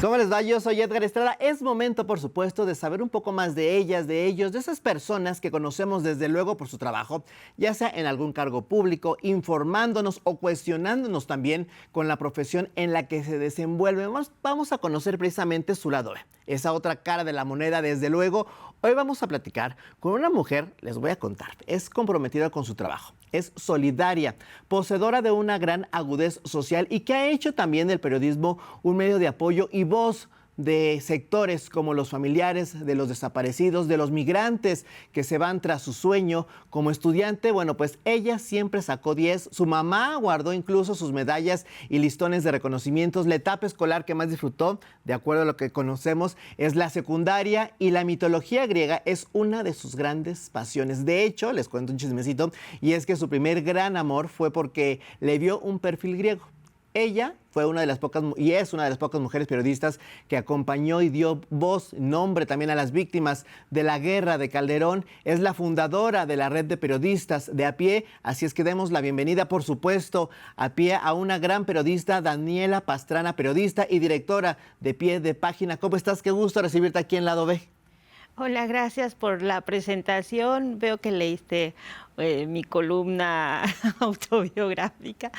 ¿Cómo les va? Yo soy Edgar Estrada. Es momento, por supuesto, de saber un poco más de ellas, de ellos, de esas personas que conocemos desde luego por su trabajo, ya sea en algún cargo público, informándonos o cuestionándonos también con la profesión en la que se desenvuelven. Vamos a conocer precisamente su lado B, esa otra cara de la moneda, desde luego. Hoy vamos a platicar con una mujer, les voy a contar, es comprometida con su trabajo, es solidaria, poseedora de una gran agudez social y que ha hecho también del periodismo un medio de apoyo y voz de sectores como los familiares de los desaparecidos, de los migrantes que se van tras su sueño. Como estudiante, bueno, pues ella siempre sacó 10. Su mamá guardó incluso sus medallas y listones de reconocimientos. La etapa escolar que más disfrutó, de acuerdo a lo que conocemos, es la secundaria, y la mitología griega es una de sus grandes pasiones. De hecho, les cuento un chismecito, y es que su primer gran amor fue porque le vio un perfil griego. Ella fue una de las pocas, y es una de las pocas mujeres periodistas que acompañó y dio voz, nombre también a las víctimas de la guerra de Calderón. Es la fundadora de la red de periodistas de A Pie, así es que demos la bienvenida, por supuesto, a Pie, a una gran periodista, Daniela Pastrana, periodista y directora de Pie de Página. ¿Cómo estás? Qué gusto recibirte aquí en Lado B. Hola, gracias por la presentación. Veo que leíste mi columna autobiográfica.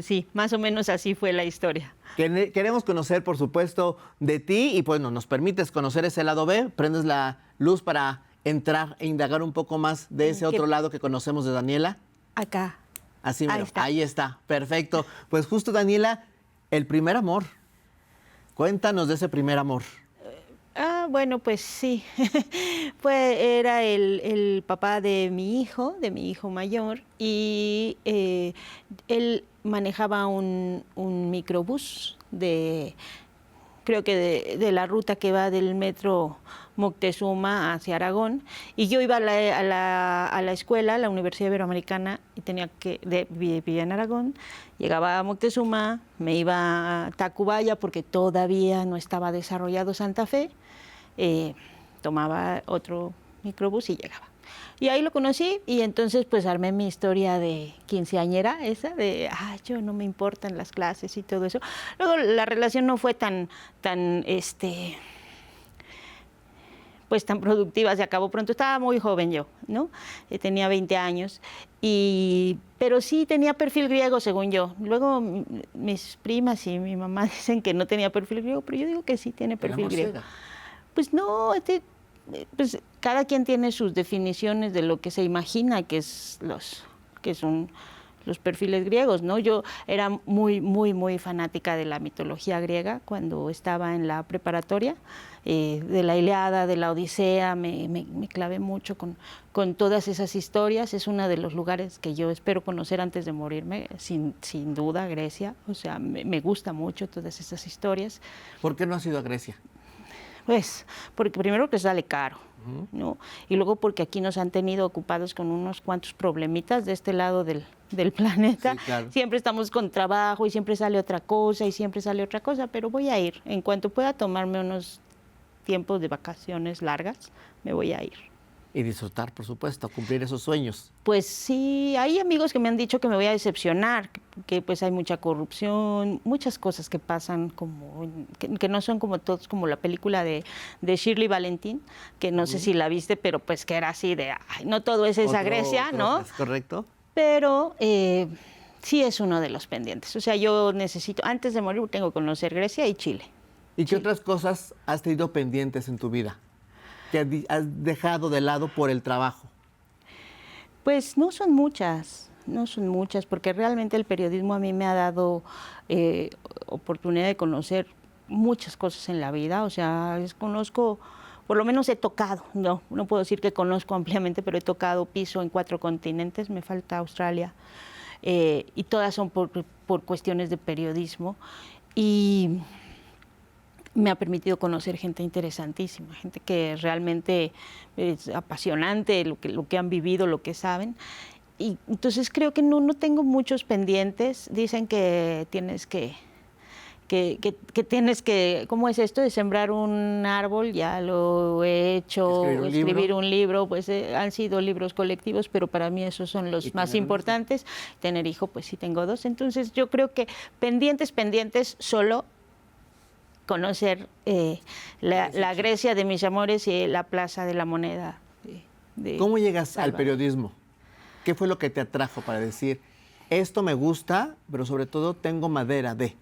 Sí, más o menos así fue la historia. Queremos conocer, por supuesto, de ti, y pues nos permites conocer ese lado B. Prendes la luz para entrar e indagar un poco más de ese otro lado que conocemos de Daniela. Acá. Así, mira, ahí está, perfecto. Pues justo, Daniela, el primer amor. Cuéntanos de ese primer amor. Bueno, pues sí. Era el papá de mi hijo mayor, y él manejaba un microbús creo que de la ruta que va del metro Moctezuma hacia Aragón, y yo iba a la escuela, a la Universidad Iberoamericana, y vivía en Aragón, llegaba a Moctezuma, me iba a Tacubaya porque todavía no estaba desarrollado Santa Fe, tomaba otro microbús y llegaba. Y ahí lo conocí, y entonces pues armé mi historia de quinceañera, yo no me importan las clases y todo eso. Luego la relación no fue tan productiva, se acabó pronto. Estaba muy joven yo, ¿no? Tenía 20 años, pero sí tenía perfil griego, según yo. Luego mis primas y mi mamá dicen que no tenía perfil griego, pero yo digo que sí tiene perfil griego. Pues no, pues cada quien tiene sus definiciones de lo que se imagina que son los perfiles griegos, ¿no? Yo era muy, muy, muy fanática de la mitología griega cuando estaba en la preparatoria, de la Ilíada, de la Odisea. Me clavé mucho con todas esas historias. Es uno de los lugares que yo espero conocer antes de morirme, sin duda, Grecia. O sea, me gusta mucho todas esas historias. ¿Por qué no has ido a Grecia? Pues, porque primero que sale caro, ¿no? Y luego porque aquí nos han tenido ocupados con unos cuantos problemitas de este lado del planeta. Sí, claro. Siempre estamos con trabajo y siempre sale otra cosa, pero voy a ir. En cuanto pueda tomarme unos tiempos de vacaciones largas, me voy a ir. Y disfrutar, por supuesto, cumplir esos sueños. Pues sí, hay amigos que me han dicho que me voy a decepcionar, que pues hay mucha corrupción, muchas cosas que pasan que no son como todos, como la película de Shirley Valentín, que no sé si la viste, pero pues que era así no todo es esa Grecia, ¿no? Es correcto. Pero sí es uno de los pendientes. O sea, yo necesito, antes de morir, tengo que conocer Grecia y Chile. ¿Y qué otras cosas has tenido pendientes en tu vida que has dejado de lado por el trabajo? Pues no son muchas, porque realmente el periodismo a mí me ha dado oportunidad de conocer muchas cosas en la vida. O sea, conozco, por lo menos he tocado, no puedo decir que conozco ampliamente, pero he tocado piso en 4 continentes, me falta Australia, y todas son por cuestiones de periodismo. Y me ha permitido conocer gente interesantísima, gente que realmente es apasionante, lo que han vivido, lo que saben. Y entonces creo que no tengo muchos pendientes. Dicen que tienes que ¿cómo es esto de sembrar un árbol? Ya lo he hecho. Escribir un libro, pues han sido libros colectivos, pero para mí esos son los más importantes. Tener hijo, pues sí tengo 2. Entonces yo creo que pendientes solo conocer la Grecia de mis amores y la Plaza de la Moneda. ¿Cómo llegas al Salvador. periodismo? ¿Qué fue lo que te atrajo para decir, esto me gusta, pero sobre todo tengo madera de?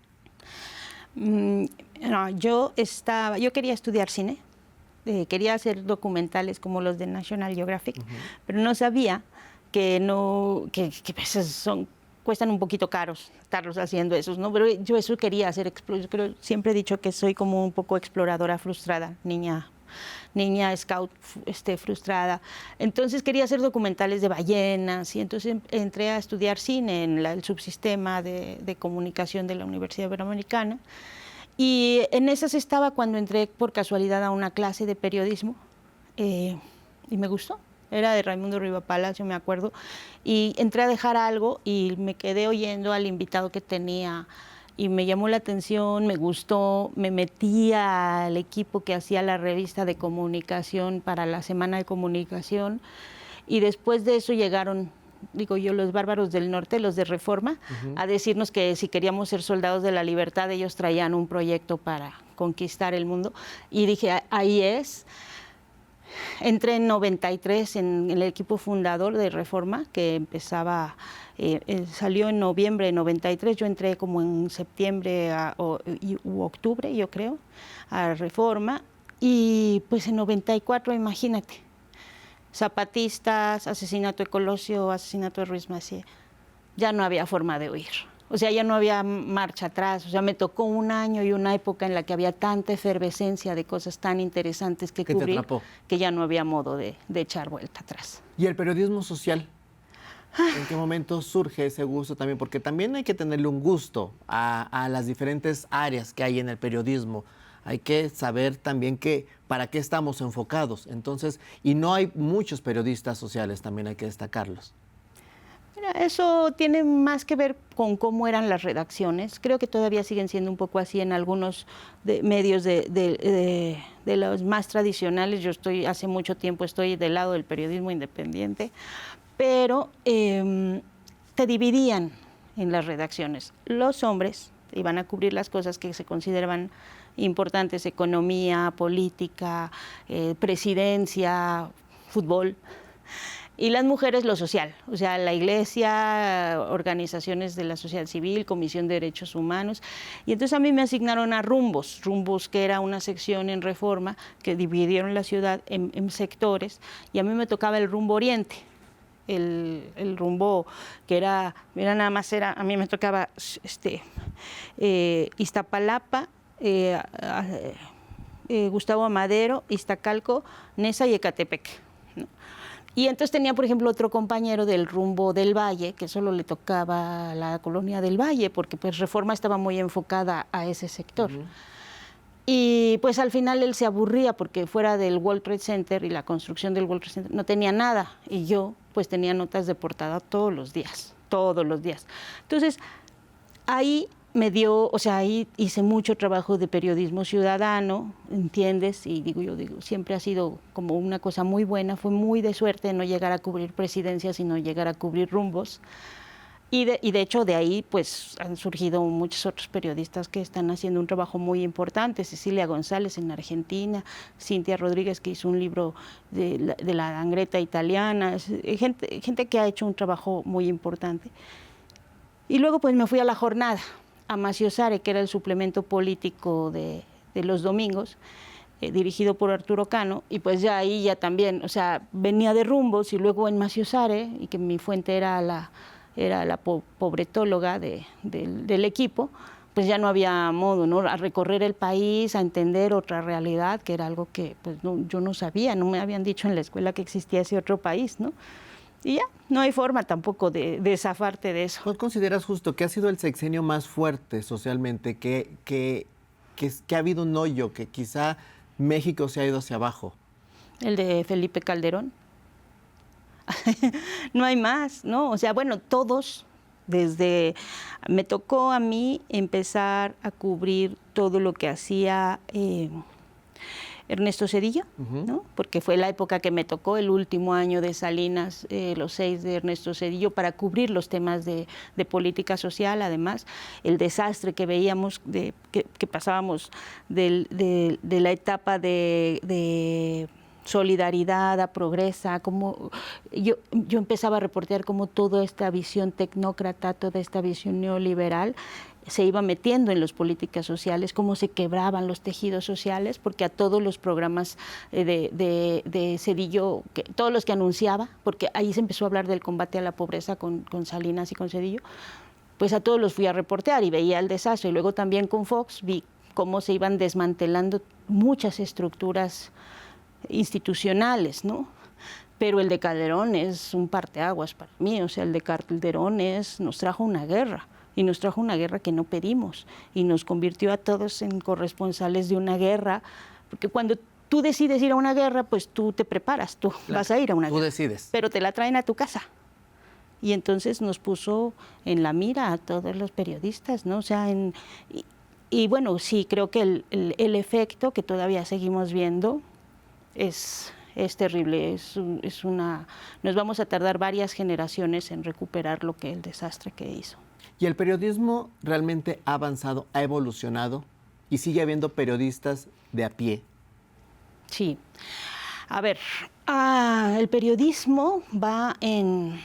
No, yo quería estudiar cine, quería hacer documentales como los de National Geographic, pero no sabía que a veces cuestan un poquito caros estarlos haciendo esos, ¿no? Pero yo eso quería hacer, siempre he dicho que soy como un poco exploradora frustrada, niña scout frustrada. Entonces quería hacer documentales de ballenas y entonces entré a estudiar cine en el subsistema de comunicación de la Universidad Iberoamericana. Y en esas estaba cuando entré por casualidad a una clase de periodismo y me gustó. Era de Raimundo Riva Palacio, me acuerdo. Y entré a dejar algo y me quedé oyendo al invitado que tenía y me llamó la atención, me gustó, me metí al equipo que hacía la revista de comunicación para la Semana de Comunicación y después de eso llegaron, digo yo, los bárbaros del norte, los de Reforma, a decirnos que si queríamos ser soldados de la libertad, ellos traían un proyecto para conquistar el mundo y dije, ahí es. Entré en 93 en el equipo fundador de Reforma, que empezaba, salió en noviembre de 93, yo entré como en septiembre u octubre, yo creo, a Reforma, y pues en 94, imagínate, zapatistas, asesinato de Colosio, asesinato de Ruiz Massieu, ya no había forma de huir. O sea, ya no había marcha atrás. O sea, me tocó un año y una época en la que había tanta efervescencia de cosas tan interesantes que cubrir, que ya no había modo de echar vuelta atrás. ¿Y el periodismo social? ¿En qué momento surge ese gusto también? Porque también hay que tenerle un gusto a las diferentes áreas que hay en el periodismo. Hay que saber también para qué estamos enfocados. Entonces, y no hay muchos periodistas sociales, también hay que destacarlos. Eso tiene más que ver con cómo eran las redacciones. Creo que todavía siguen siendo un poco así en algunos medios de los más tradicionales. Yo hace mucho tiempo estoy del lado del periodismo independiente, pero te dividían en las redacciones. Los hombres iban a cubrir las cosas que se consideraban importantes: economía, política, presidencia, fútbol. Y las mujeres lo social, o sea, la iglesia, organizaciones de la sociedad civil, Comisión de Derechos Humanos. Y entonces a mí me asignaron a Rumbos, que era una sección en Reforma que dividieron la ciudad en sectores, y a mí me tocaba el rumbo oriente. El rumbo que era nada más, a mí me tocaba Iztapalapa, Gustavo Amadero, Iztacalco, Neza y Ecatepec, ¿no? Y entonces tenía, por ejemplo, otro compañero del rumbo del Valle, que solo le tocaba la colonia del Valle, porque pues Reforma estaba muy enfocada a ese sector. Y pues al final él se aburría porque fuera del World Trade Center y la construcción del World Trade Center no tenía nada. Y yo pues tenía notas de portada todos los días, todos los días. Entonces ahí ahí hice mucho trabajo de periodismo ciudadano, ¿entiendes? Y digo, siempre ha sido como una cosa muy buena. Fue muy de suerte no llegar a cubrir presidencias, sino llegar a cubrir rumbos. Y de hecho de ahí pues han surgido muchos otros periodistas que están haciendo un trabajo muy importante. Cecilia González en Argentina, Cintia Rodríguez, que hizo un libro de la gangreta italiana, gente que ha hecho un trabajo muy importante. Y luego pues me fui a La Jornada, a Maciosare, que era el suplemento político de los domingos, dirigido por Arturo Cano, y pues ya ahí ya también, o sea, venía de Rumbos y luego en Maciosare, y que mi fuente era la pobretóloga del equipo, pues ya no había modo, ¿no? A recorrer el país, a entender otra realidad, que era algo que pues yo no sabía, no me habían dicho en la escuela que existía ese otro país, ¿no? Y ya, no hay forma tampoco de zafarte de eso. ¿Cuál consideras justo que ha sido el sexenio más fuerte socialmente, que ha habido un hoyo, que quizá México se ha ido hacia abajo? El de Felipe Calderón. No hay más, ¿no? O sea, bueno, todos, me tocó a mí empezar a cubrir todo lo que hacía Ernesto Zedillo, ¿no? Porque fue la época que me tocó, el último año de Salinas, los 6 de Ernesto Zedillo, para cubrir los temas de política social. Además, el desastre que veíamos, que pasábamos de la etapa de solidaridad a progresa, como yo empezaba a reportear cómo toda esta visión tecnócrata, toda esta visión neoliberal se iba metiendo en las políticas sociales, cómo se quebraban los tejidos sociales, porque a todos los programas de Zedillo, todos los que anunciaba, porque ahí se empezó a hablar del combate a la pobreza con Salinas y con Zedillo, pues a todos los fui a reportear y veía el desastre. Y luego también con Fox vi cómo se iban desmantelando muchas estructuras institucionales, ¿no? Pero el de Calderón es un parteaguas para mí, o sea, el de Calderón nos trajo una guerra, y nos trajo una guerra que no pedimos, y nos convirtió a todos en corresponsales de una guerra, porque cuando tú decides ir a una guerra, pues tú te preparas, tú vas a ir a una guerra. Tú decides. Pero te la traen a tu casa. Y entonces nos puso en la mira a todos los periodistas, ¿no? O sea, y bueno, sí, creo que el efecto que todavía seguimos viendo es terrible, nos vamos a tardar varias generaciones en recuperar el desastre que hizo. ¿Y el periodismo realmente ha avanzado, ha evolucionado y sigue habiendo periodistas de a pie? Sí. A ver, el periodismo va en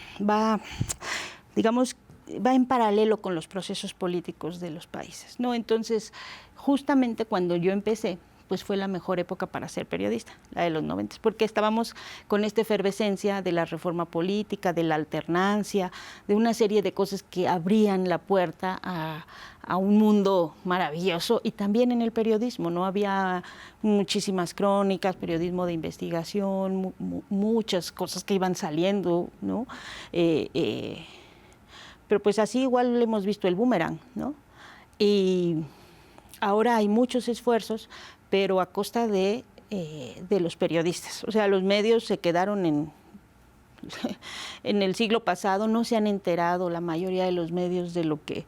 paralelo con los procesos políticos de los países, ¿no? Entonces, justamente cuando yo empecé, pues fue la mejor época para ser periodista, la de los 90, porque estábamos con esta efervescencia de la reforma política, de la alternancia, de una serie de cosas que abrían la puerta a un mundo maravilloso, y también en el periodismo, ¿no? Había muchísimas crónicas, periodismo de investigación, muchas cosas que iban saliendo, ¿no? Pero pues así igual hemos visto el boomerang, ¿no? Y ahora hay muchos esfuerzos, pero a costa de los periodistas. O sea, los medios se quedaron en el siglo pasado, no se han enterado la mayoría de los medios de lo que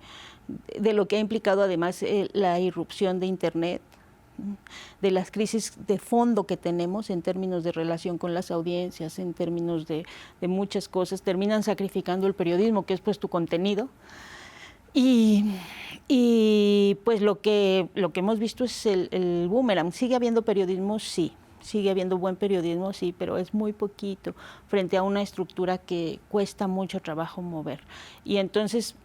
ha implicado además la irrupción de Internet, de las crisis de fondo que tenemos en términos de relación con las audiencias, en términos de muchas cosas. Terminan sacrificando el periodismo, que es pues tu contenido. Y pues lo que hemos visto es el boomerang. ¿Sigue habiendo periodismo? Sí. Sigue habiendo buen periodismo, sí, pero es muy poquito frente a una estructura que cuesta mucho trabajo mover. Y entonces,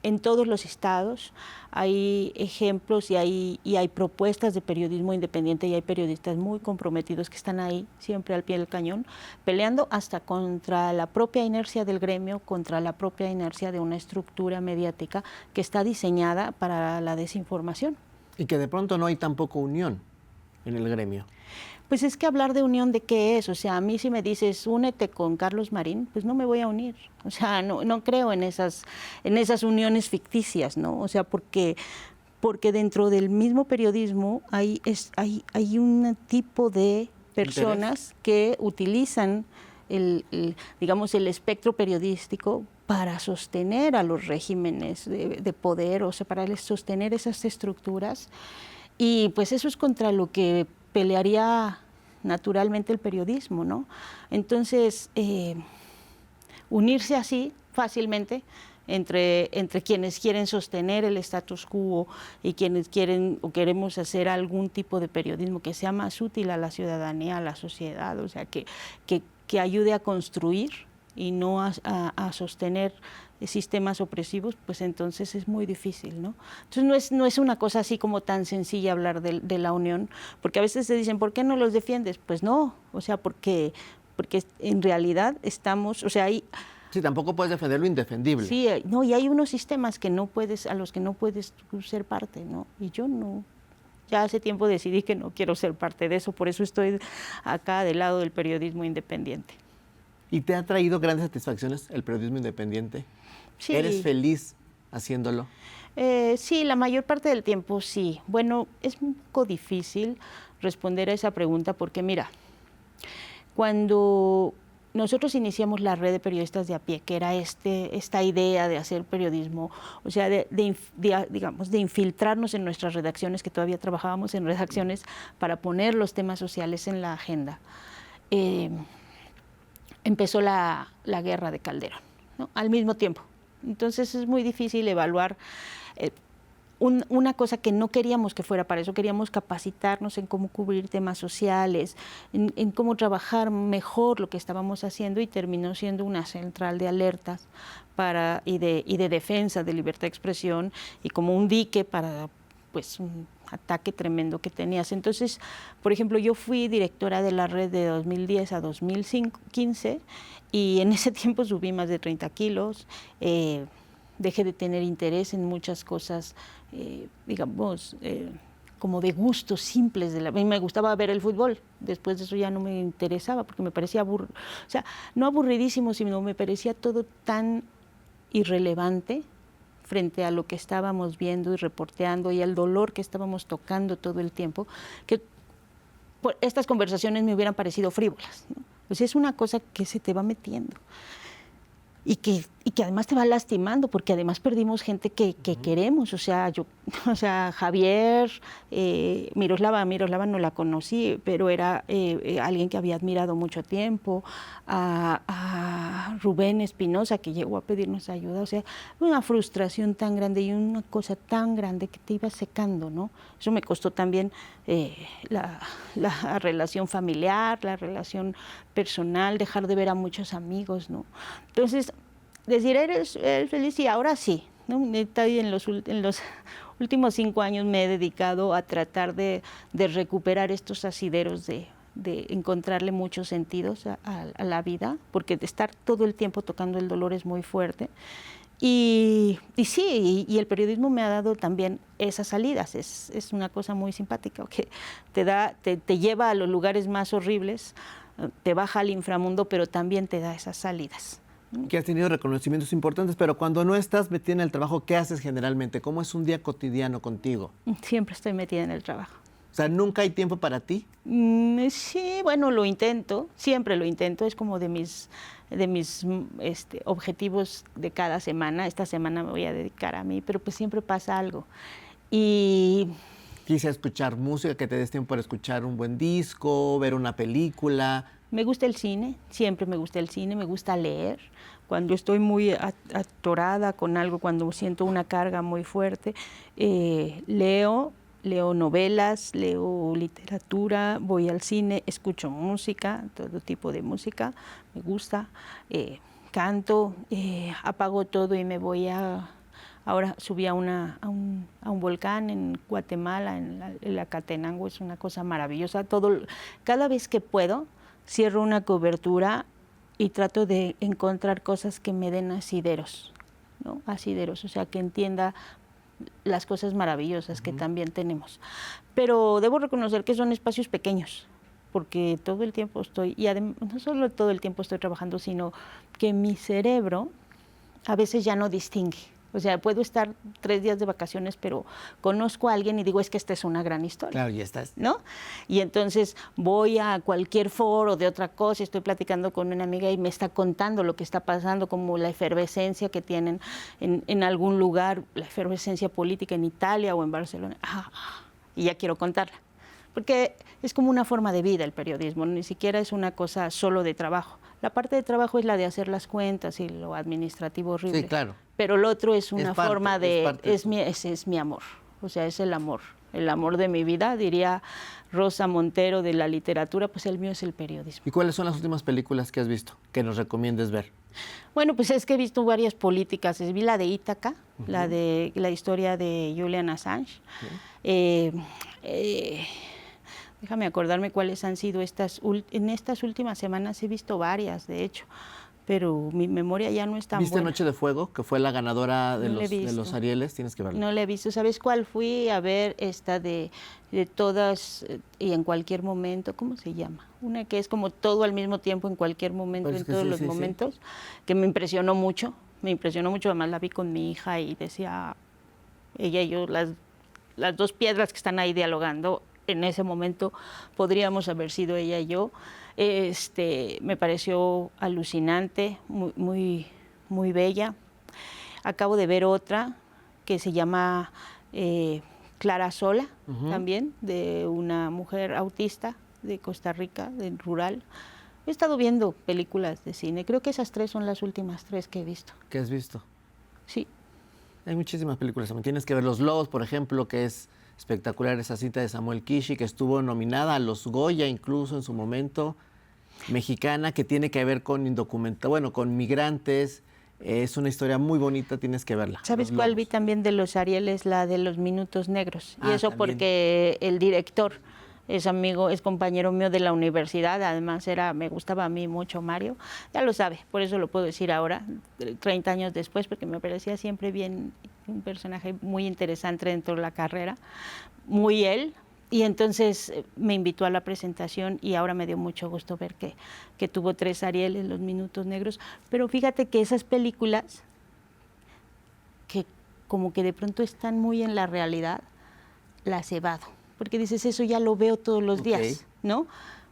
en todos los estados hay ejemplos y hay propuestas de periodismo independiente, y hay periodistas muy comprometidos que están ahí siempre al pie del cañón, peleando hasta contra la propia inercia del gremio, contra la propia inercia de una estructura mediática que está diseñada para la desinformación. Y que de pronto no hay tampoco unión en el gremio. Pues es que hablar de unión, ¿de qué es? O sea, a mí si me dices, únete con Carlos Marín, pues no me voy a unir. O sea, no creo en esas uniones ficticias, ¿no? O sea, porque dentro del mismo periodismo hay un tipo de personas que utilizan digamos, el espectro periodístico para sostener a los regímenes de poder, o sea, para sostener esas estructuras. Y pues eso es contra lo que pelearía naturalmente el periodismo, ¿no? Entonces, unirse así fácilmente entre quienes quieren sostener el status quo y quienes quieren o queremos hacer algún tipo de periodismo que sea más útil a la ciudadanía, a la sociedad, o sea, que ayude a construir y no a sostener sistemas opresivos, pues entonces es muy difícil, ¿no? Entonces no es una cosa así como tan sencilla hablar de la unión, porque a veces se dicen, ¿por qué no los defiendes? Pues no, o sea, porque en realidad estamos, o sea, hay... Sí, tampoco puedes defender lo indefendible. Sí, no, y hay unos sistemas a los que no puedes ser parte, ¿no? Y yo no. Ya hace tiempo decidí que no quiero ser parte de eso, por eso estoy acá del lado del periodismo independiente. ¿Y te ha traído grandes satisfacciones el periodismo independiente? Sí. ¿Eres feliz haciéndolo? Sí, la mayor parte del tiempo sí. Bueno, es un poco difícil responder a esa pregunta porque, mira, cuando nosotros iniciamos la red de periodistas de a pie, que era esta idea de hacer periodismo, o sea, digamos, de infiltrarnos en nuestras redacciones, que todavía trabajábamos en redacciones, para poner los temas sociales en la agenda. Empezó la guerra de Calderón, ¿no? Al mismo tiempo. Entonces es muy difícil evaluar una cosa que no queríamos que fuera para eso. Queríamos capacitarnos en cómo cubrir temas sociales, en cómo trabajar mejor lo que estábamos haciendo, y terminó siendo una central de alertas y de defensa de libertad de expresión, y como un dique para pues un ataque tremendo que tenías. Entonces, por ejemplo, yo fui directora de la red de 2010 a 2015, y en ese tiempo subí más de 30 kilos, dejé de tener interés en muchas cosas, digamos, como de gustos simples. A mí me gustaba ver el fútbol, después de eso ya no me interesaba, porque me parecía o sea, no aburridísimo, sino me parecía todo tan irrelevante frente a lo que estábamos viendo y reporteando y al dolor que estábamos tocando todo el tiempo, que estas conversaciones me hubieran parecido frívolas, ¿no? Pues es una cosa que se te va metiendo y que además te va lastimando, porque además perdimos gente que queremos. O sea, Javier, Miroslava no la conocí, pero era alguien que había admirado mucho tiempo, a Rubén Espinosa, que llegó a pedirnos ayuda. O sea, una frustración tan grande y una cosa tan grande que te iba secando, ¿no? Eso me costó también la relación familiar, la relación personal, dejar de ver a muchos amigos, ¿no? Entonces, decir, eres feliz, y ahora sí, ¿no? En los últimos 5 años me he dedicado a tratar de recuperar estos asideros, de encontrarle muchos sentidos a la vida, porque de estar todo el tiempo tocando el dolor es muy fuerte. Y sí, y el periodismo me ha dado también esas salidas. Es una cosa muy simpática, que te lleva a los lugares más horribles, te baja al inframundo, pero también te da esas salidas. Que has tenido reconocimientos importantes, pero cuando no estás metida en el trabajo, ¿qué haces generalmente? ¿Cómo es un día cotidiano contigo? Siempre estoy metida en el trabajo. O sea, ¿nunca hay tiempo para ti? Sí, bueno, lo intento, siempre lo intento, es como de mis objetivos de cada semana. Esta semana me voy a dedicar a mí, pero pues siempre pasa algo. Y quise escuchar música, que te des tiempo para escuchar un buen disco, ver una película. Me gusta el cine, siempre me gusta el cine, me gusta leer. Cuando estoy muy atorada con algo, cuando siento una carga muy fuerte, leo novelas, leo literatura, voy al cine, escucho música, todo tipo de música, me gusta, canto, apago todo y me voy ahora subí a un volcán en Guatemala, en la Catenango. Es una cosa maravillosa. Cada vez que puedo, cierro una cobertura y trato de encontrar cosas que me den asideros, ¿no? Asideros, o sea, que entienda las cosas maravillosas que también tenemos. Pero debo reconocer que son espacios pequeños, porque todo el tiempo y además, no solo todo el tiempo estoy trabajando, sino que mi cerebro a veces ya no distingue. O sea, puedo estar 3 días de vacaciones, pero conozco a alguien y digo, es que esta es una gran historia. Claro, ya estás, ¿no? Y entonces voy a cualquier foro de otra cosa, estoy platicando con una amiga y me está contando lo que está pasando, como la efervescencia que tienen en algún lugar, la efervescencia política en Italia o en Barcelona. Y ya quiero contarla. Porque es como una forma de vida el periodismo, ni siquiera es una cosa solo de trabajo. La parte de trabajo es la de hacer las cuentas y lo administrativo horrible. Sí, claro. Pero lo otro es una parte, forma ese es mi amor, o sea, es el amor de mi vida, diría Rosa Montero de la literatura, pues el mío es el periodismo. ¿Y cuáles son las últimas películas que has visto que nos recomiendes ver? Bueno, pues es que he visto varias políticas. Vi la de Ítaca, la historia de Julian Assange. Déjame acordarme cuáles han sido en estas últimas semanas. He visto varias, de hecho, pero mi memoria ya no es tan buena. ¿Viste Noche de Fuego, que fue la ganadora de los Arieles? Tienes que verla. No la he visto. ¿Sabes cuál fui a ver? Esta de todas y en cualquier momento. ¿Cómo se llama? Una que es como todo al mismo tiempo, en cualquier momento, Pues en todos los momentos, que me impresionó mucho. Además la vi con mi hija y decía, ella y yo, las 2 piedras que están ahí dialogando, en ese momento podríamos haber sido ella y yo. Me pareció alucinante, muy bella. Acabo de ver otra que se llama Clara Sola, también, de una mujer autista de Costa Rica, de rural. He estado viendo películas de cine. Creo que esas 3 son las últimas 3 que he visto. ¿Qué has visto? Sí. Hay muchísimas películas. También tienes que ver Los Lobos, por ejemplo, que es espectacular esa cinta de Samuel Kishi, que estuvo nominada a los Goya incluso en su momento. Mexicana, que tiene que ver con con migrantes. Es una historia muy bonita, tienes que verla. ¿Sabes cuál vi también de los Arieles? La de Los Minutos Negros. Y eso también. porque el director es compañero mío de la universidad, además me gustaba a mí mucho Mario, ya lo sabe, por eso lo puedo decir ahora, 30 años después, porque me parecía siempre bien un personaje muy interesante dentro de la carrera, muy él, y entonces me invitó a la presentación y ahora me dio mucho gusto ver que tuvo 3 Arieles, Los Minutos Negros, pero fíjate que esas películas que como que de pronto están muy en la realidad, las evado, porque dices, eso ya lo veo todos los días, ¿no?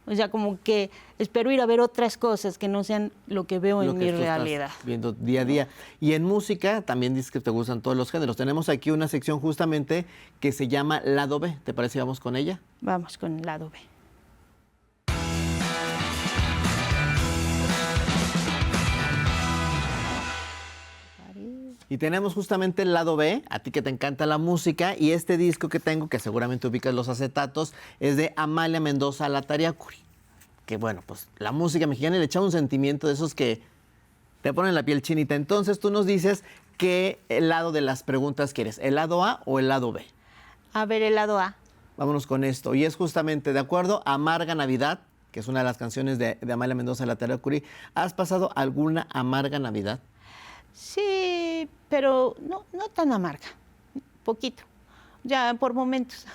O sea, como que espero ir a ver otras cosas que no sean lo que veo en mi realidad. Viendo día a día. Y en música también dices que te gustan todos los géneros. Tenemos aquí una sección justamente que se llama Lado B. ¿Te parece si vamos con ella? Vamos con Lado B. Y tenemos justamente el lado B, a ti que te encanta la música, y este disco que tengo, que seguramente ubicas los acetatos, es de Amalia Mendoza Latariacuri. Que bueno, pues la música mexicana le echa un sentimiento de esos que te ponen la piel chinita. Entonces tú nos dices qué lado de las preguntas quieres, ¿el lado A o el lado B? A ver, el lado A. Vámonos con esto. Y es justamente, de acuerdo a Amarga Navidad, que es una de las canciones de Amalia Mendoza Latariacuri, ¿has pasado alguna amarga Navidad? Sí, pero no tan amarga, poquito, ya por momentos.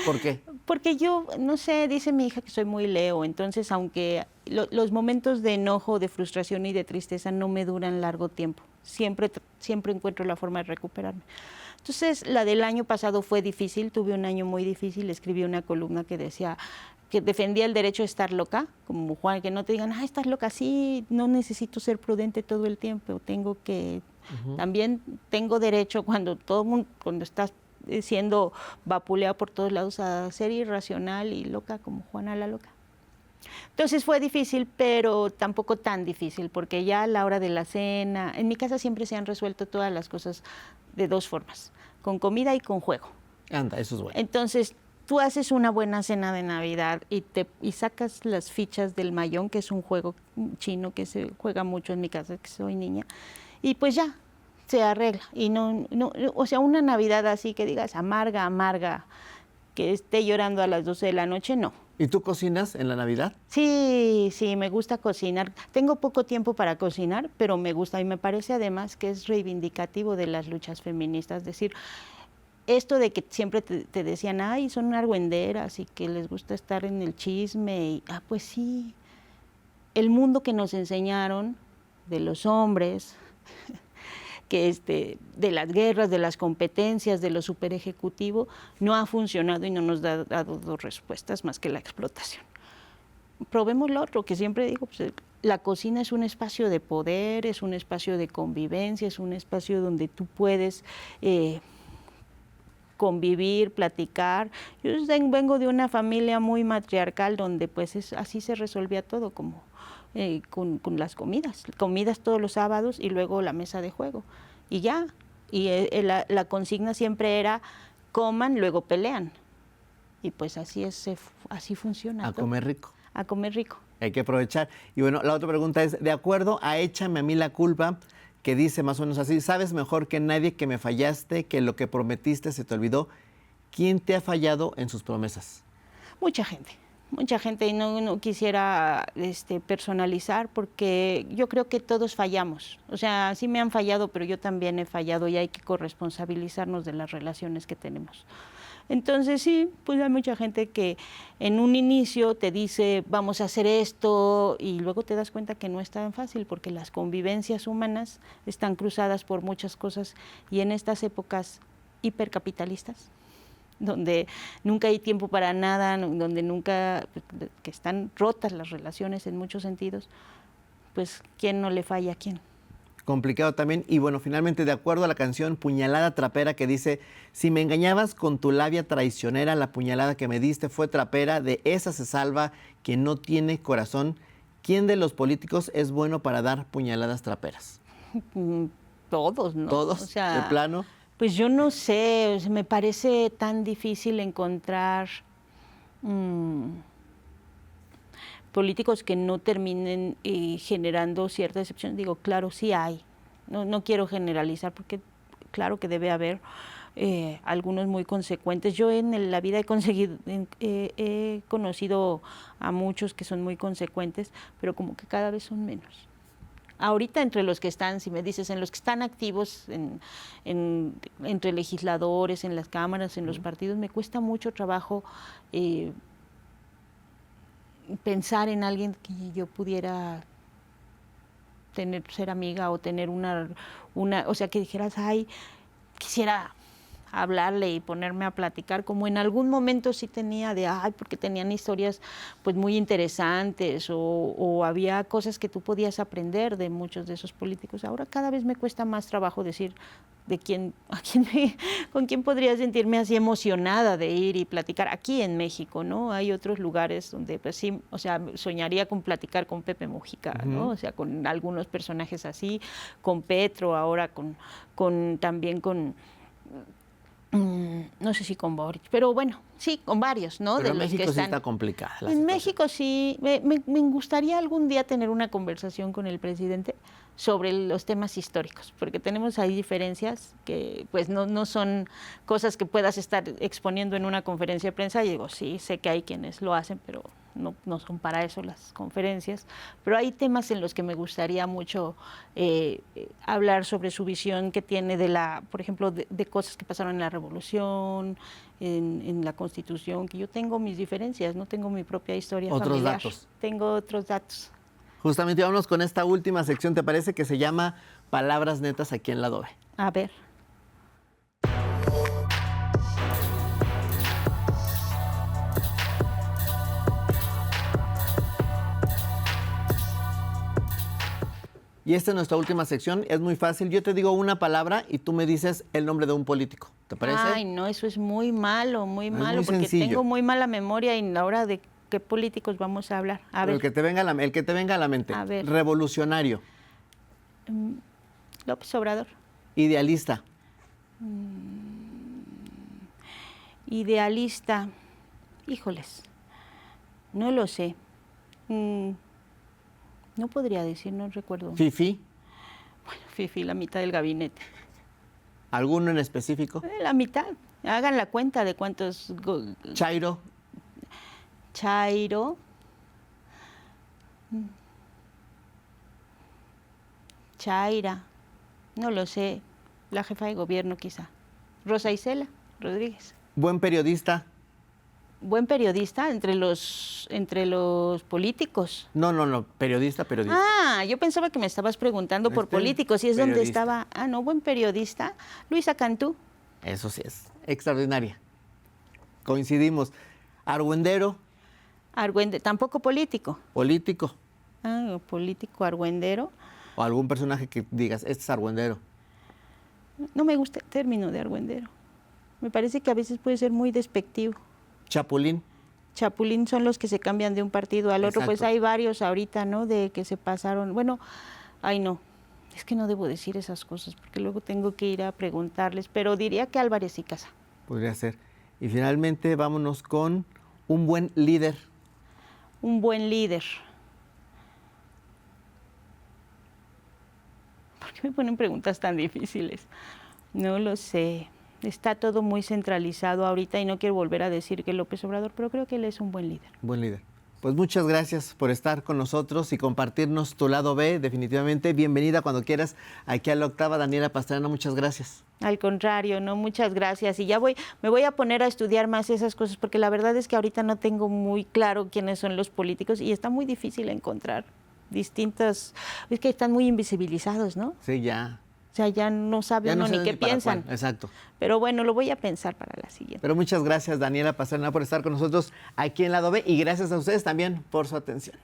¿Por qué? Porque yo, no sé, dice mi hija que soy muy Leo, entonces aunque los momentos de enojo, de frustración y de tristeza no me duran largo tiempo, siempre encuentro la forma de recuperarme. Entonces, la del año pasado fue difícil, tuve un año muy difícil, escribí una columna que decía que defendía el derecho a estar loca, como Juan, que no te digan, estás loca, sí, no necesito ser prudente todo el tiempo, también tengo derecho cuando estás siendo vapuleada por todos lados a ser irracional y loca como Juana la loca. Entonces fue difícil, pero tampoco tan difícil, porque ya a la hora de la cena, en mi casa siempre se han resuelto todas las cosas de 2 formas, con comida y con juego. Anda, eso es bueno. Entonces, tú haces una buena cena de Navidad y sacas las fichas del mayón, que es un juego chino que se juega mucho en mi casa, que soy niña, y pues ya, se arregla. Y o sea, una Navidad así que digas amarga, que esté llorando a las 12 de la noche, no. ¿Y tú cocinas en la Navidad? Sí, me gusta cocinar. Tengo poco tiempo para cocinar, pero me gusta y me parece además que es reivindicativo de las luchas feministas. Es decir, esto de que siempre te decían, ay, son argüenderas y que les gusta estar en el chisme. Y, pues sí, el mundo que nos enseñaron de los hombres, que de las guerras, de las competencias, de lo superejecutivo, no ha funcionado y no nos ha dado 2 respuestas más que la explotación. Probemos lo otro, que siempre digo, pues, la cocina es un espacio de poder, es un espacio de convivencia, es un espacio donde tú puedes convivir, platicar. Yo vengo de una familia muy matriarcal donde pues así se resolvía todo, como con las comidas todos los sábados y luego la mesa de juego. Y ya, y la consigna siempre era coman, luego pelean. Y pues así funciona. A comer rico. A comer rico. Hay que aprovechar. Y bueno, la otra pregunta es, de acuerdo a Échame a mí la culpa, que dice más o menos así, sabes mejor que nadie que me fallaste, que lo que prometiste se te olvidó. ¿Quién te ha fallado en sus promesas? Mucha gente, y no quisiera personalizar, porque yo creo que todos fallamos. O sea, sí me han fallado, pero yo también he fallado y hay que corresponsabilizarnos de las relaciones que tenemos. Entonces sí, pues hay mucha gente que en un inicio te dice vamos a hacer esto y luego te das cuenta que no es tan fácil porque las convivencias humanas están cruzadas por muchas cosas y en estas épocas hipercapitalistas donde nunca hay tiempo para nada, donde nunca, que están rotas las relaciones en muchos sentidos, pues ¿quién no le falla a quién? Complicado también. Y bueno, finalmente, de acuerdo a la canción Puñalada Trapera, que dice: si me engañabas con tu labia traicionera, la puñalada que me diste fue trapera, de esa se salva quien no tiene corazón. ¿Quién de los políticos es bueno para dar puñaladas traperas? Todos, ¿no? ¿Todos? O sea, ¿de plano? pues yo no sé, o sea, me parece tan difícil encontrar políticos que no terminen generando cierta decepción. Digo, claro, sí hay. No quiero generalizar porque claro que debe haber algunos muy consecuentes. Yo en la vida he conocido a muchos que son muy consecuentes, pero como que cada vez son menos. Ahorita entre los que están, si me dices, en los que están activos, entre legisladores, en las cámaras, en los partidos, me cuesta mucho trabajo pensar en alguien que yo pudiera ser amiga o tener una, o sea, que dijeras, ay, quisiera hablarle y ponerme a platicar, como en algún momento sí tenía porque tenían historias pues muy interesantes o había cosas que tú podías aprender de muchos de esos políticos. Ahora cada vez me cuesta más trabajo decir con quién podría sentirme así emocionada de ir y platicar aquí en México, ¿no? Hay otros lugares donde pues sí, o sea, soñaría con platicar con Pepe Mujica, ¿no? O sea, con algunos personajes así, con Petro, ahora también con no sé si con Boric, pero bueno, sí, con varios, ¿no? Pero de en los México que están. sí está complicada la En situación. México sí, me gustaría algún día tener una conversación con el presidente sobre los temas históricos, porque tenemos ahí diferencias que pues no son cosas que puedas estar exponiendo en una conferencia de prensa. Y digo, sí, sé que hay quienes lo hacen, pero no son para eso las conferencias. Pero hay temas en los que me gustaría mucho hablar sobre su visión que tiene por ejemplo, de cosas que pasaron en la Revolución, en la Constitución, que yo tengo mis diferencias, no tengo mi propia historia Otros familiar. datos. Tengo otros datos. Justamente vámonos con esta última sección, ¿te parece? Que se llama Palabras Netas aquí en la Adobe. A ver. Y esta es nuestra última sección, es muy fácil. Yo te digo una palabra y tú me dices el nombre de un político. ¿Te parece? Ay, no, eso es muy malo, Es muy porque sencillo. tengo muy mala memoria y a la hora de qué políticos vamos a hablar. A ver, El que te venga a la mente. A ver. Revolucionario. López Obrador. Idealista. Idealista. Híjoles, no lo sé. No podría decir, no recuerdo. Fifi. Bueno, Fifi, la mitad del gabinete. ¿Alguno en específico? La mitad. Hagan la cuenta de cuántos... Chairo. Chairo. Chaira. No lo sé. La jefa de gobierno quizá. Rosa Isela Rodríguez. Buen periodista. Buen periodista entre los políticos. No, periodista. Ah, yo pensaba que me estabas preguntando por políticos y es donde periodista. estaba. Ah, no, buen periodista. Luisa Cantú. Eso sí es extraordinaria. Coincidimos. Argüendero. Tampoco político. Político. Ah, político argüendero. O algún personaje que digas, este es argüendero. No me gusta el término de argüendero. Me parece que a veces puede ser muy despectivo. Chapulín. Chapulín son los que se cambian de un partido al otro. Exacto. Pues hay varios ahorita, ¿no? De que se pasaron. Bueno, ay no, es que no debo decir esas cosas porque luego tengo que ir a preguntarles, pero diría que Álvarez y Casa. Podría ser. Y finalmente vámonos con un buen líder. Un buen líder. ¿Por qué me ponen preguntas tan difíciles? No lo sé. Está todo muy centralizado ahorita y no quiero volver a decir que López Obrador, pero creo que él es un buen líder. Buen líder. Pues muchas gracias por estar con nosotros y compartirnos tu lado B, definitivamente. Bienvenida cuando quieras aquí a La Octava. Daniela Pastrana, muchas gracias. Al contrario, no, muchas gracias. Y me voy a poner a estudiar más esas cosas, porque la verdad es que ahorita no tengo muy claro quiénes son los políticos y está muy difícil encontrar distintas, es que están muy invisibilizados, ¿no? Sí, ya. O sea, ya no sabe Ya no uno ni sabes qué ni para piensan. cuál. Exacto. Pero bueno, lo voy a pensar para la siguiente. Pero muchas gracias, Daniela Pastrana, por estar con nosotros aquí en Lado B y gracias a ustedes también por su atención.